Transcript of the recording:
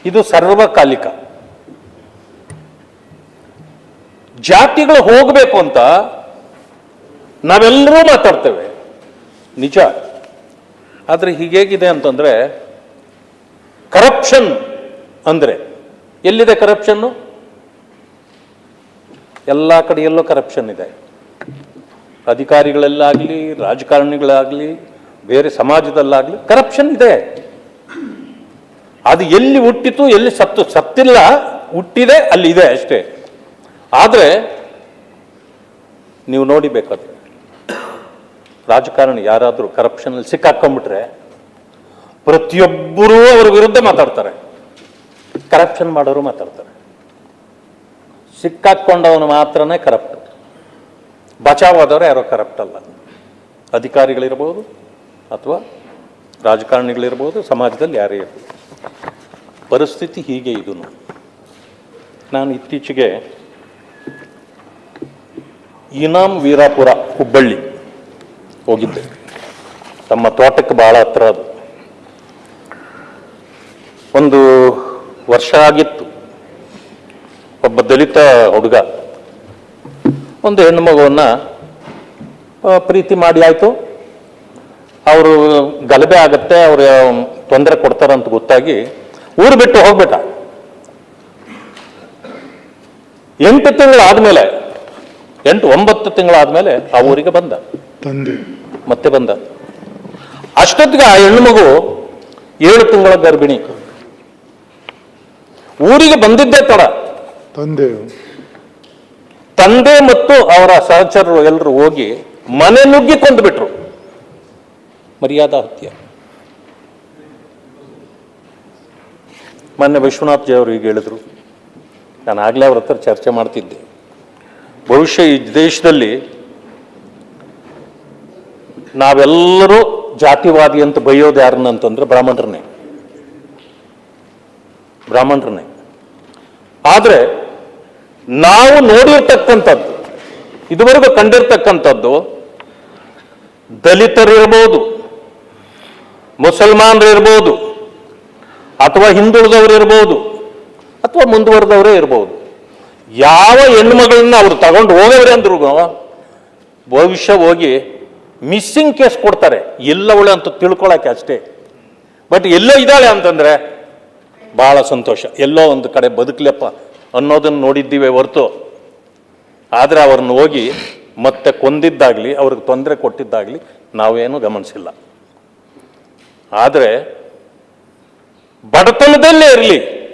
ಇದು ಸರ್ವಕಾಲಿಕ. ಜಾತಿಗಳು ಹೋಗಬೇಕು ಅಂತ ನಾವೆಲ್ಲರೂ ಮಾತಾಡ್ತೇವೆ, ನಿಜ. ಆದರೆ ಹೀಗೇಗಿದೆ ಅಂತಂದ್ರೆ, ಕರಪ್ಷನ್ ಅಂದ್ರೆ ಎಲ್ಲಿದೆ ಕರಪ್ಷನ್ನು? ಎಲ್ಲ ಕಡೆಯಲ್ಲೂ ಕರಪ್ಷನ್ ಇದೆ. ಅಧಿಕಾರಿಗಳಲ್ಲಾಗಲಿ, ರಾಜಕಾರಣಿಗಳಾಗಲಿ, ಬೇರೆ ಸಮಾಜದಲ್ಲಾಗಲಿ ಕರಪ್ಷನ್ ಇದೆ. ಅದು ಎಲ್ಲಿ ಹುಟ್ಟಿತು, ಎಲ್ಲಿ ಸತ್ತಿಲ್ಲ, ಹುಟ್ಟಿದೆ, ಅಲ್ಲಿ ಇದೆ ಅಷ್ಟೇ. ಆದರೆ ನೀವು ನೋಡಿಬೇಕಾದ್ರೆ ರಾಜಕಾರಣಿ ಯಾರಾದರೂ ಕರಪ್ಷನಲ್ಲಿ ಸಿಕ್ಕಾಕೊಂಡ್ಬಿಟ್ರೆ ಪ್ರತಿಯೊಬ್ಬರೂ ಅವರ ವಿರುದ್ಧ ಮಾತಾಡ್ತಾರೆ, ಕರಪ್ಷನ್ ಮಾಡೋರು ಮಾತಾಡ್ತಾರೆ. ಸಿಕ್ಕಾಕೊಂಡವನು ಮಾತ್ರನೇ ಕರಪ್ಟ್, ಬಚಾವಾದವರು ಯಾರೋ ಕರಪ್ಟ್ ಅಲ್ಲ. ಅಧಿಕಾರಿಗಳಿರ್ಬೋದು ಅಥವಾ ರಾಜಕಾರಣಿಗಳಿರ್ಬೋದು, ಸಮಾಜದಲ್ಲಿ ಯಾರೇ ಇರ್ಬೋದು. ಪರಿಸ್ಥಿತಿ ಹೀಗೆ. ಇದು ನಾನು ಇತ್ತೀಚೆಗೆ ಇನಾಮ್ ವೀರಾಪುರ, ಹುಬ್ಬಳ್ಳಿ ಹೋಗಿದ್ದೆ. ತಮ್ಮ ತೋಟಕ್ಕೆ ಬಹಳ ಹತ್ರ ಅದು. ಒಂದು ವರ್ಷ ಆಗಿತ್ತು. ಒಬ್ಬ ದಲಿತ ಹುಡುಗ ಒಂದು ಹೆಣ್ಣು ಮಗುವನ್ನ ಪ್ರೀತಿ ಮಾಡಿ ಆಯ್ತು. ಅವರು ಗಲಭೆ ಆಗತ್ತೆ, ಅವ್ರ ತೊಂದರೆ ಕೊಡ್ತಾರಂತ ಗೊತ್ತಾಗಿ ಊರು ಬಿಟ್ಟು ಹೋಗ್ಬಿಟ್ಟ. 8 ತಿಂಗಳಾದ್ಮೇಲೆ, 8-9 ತಿಂಗಳಾದ್ಮೇಲೆ ಆ ಊರಿಗೆ ಬಂದ, ಮತ್ತೆ ಬಂದ. ಅಷ್ಟೊತ್ತಿಗೆ ಆ ಹೆಣ್ಣು ಮಗು 7 ತಿಂಗಳ ಗರ್ಭಿಣಿ. ಊರಿಗೆ ಬಂದಿದ್ದೇ ತಡ. ತಂದೆ ಮತ್ತು ಅವರ ಸಹಚರರು ಎಲ್ಲರೂ ಹೋಗಿ ಮನೆ ನುಗ್ಗಿ ಕೊಂದು ಬಿಟ್ರು. ಮರ್ಯಾದಾ ಹತ್ಯೆ. ಮೊನ್ನೆ ವಿಶ್ವನಾಥ್ ಜಿ ಅವರು ಈಗ ಹೇಳಿದ್ರು, ನಾನು ಆಗ್ಲೇ ಅವ್ರ ಹತ್ರ ಚರ್ಚೆ ಮಾಡ್ತಿದ್ದೆ. ಬಹುಶಃ ಈ ದೇಶದಲ್ಲಿ ನಾವೆಲ್ಲರೂ ಜಾತಿವಾದಿ ಅಂತ ಬೈಯೋದು ಯಾರನ್ನಂತಂದ್ರೆ ಬ್ರಾಹ್ಮಣರನ್ನೇ. ಆದರೆ ನಾವು ನೋಡಿರ್ತಕ್ಕಂಥದ್ದು, ಇದುವರೆಗೂ ಕಂಡಿರ್ತಕ್ಕಂಥದ್ದು, ದಲಿತರಿರ್ಬೋದು, ಮುಸಲ್ಮಾನರಿರ್ಬೋದು, ಅಥವಾ ಹಿಂದುಳಿದವರು ಇರ್ಬೋದು, ಅಥವಾ ಮುಂದುವರೆದವರೇ ಇರ್ಬೋದು, ಯಾವ ಹೆಣ್ಮಗಳನ್ನ ಅವ್ರು ತಗೊಂಡು ಹೋಗವ್ರೆ ಅಂದ್ರು ಭವಿಷ್ಯ ಹೋಗಿ ಮಿಸ್ಸಿಂಗ್ ಕೇಸ್ ಕೊಡ್ತಾರೆ, ಎಲ್ಲವಳೆ ಅಂತ ತಿಳ್ಕೊಳಕ್ಕೆ ಅಷ್ಟೇ. ಬಟ್ ಎಲ್ಲೋ ಇದ್ದಾಳೆ ಅಂತಂದ್ರೆ ಬಹಳ ಸಂತೋಷ, ಎಲ್ಲೋ ಒಂದು ಕಡೆ ಬದುಕಲಪ್ಪ ಅನ್ನೋದನ್ನು ನೋಡಿದ್ದೀವಿ ಹೊರತು, ಆದರೆ ಅವ್ರನ್ನ ಹೋಗಿ ಮತ್ತೆ ಕೊಂದಿದ್ದಾಗ್ಲಿ, ಅವ್ರಿಗೆ ತೊಂದರೆ ಕೊಟ್ಟಿದ್ದಾಗ್ಲಿ ನಾವೇನು ಗಮನಿಸಿಲ್ಲ. ಆದರೆ ಬಡತನದಲ್ಲೇ ಇರಲಿ,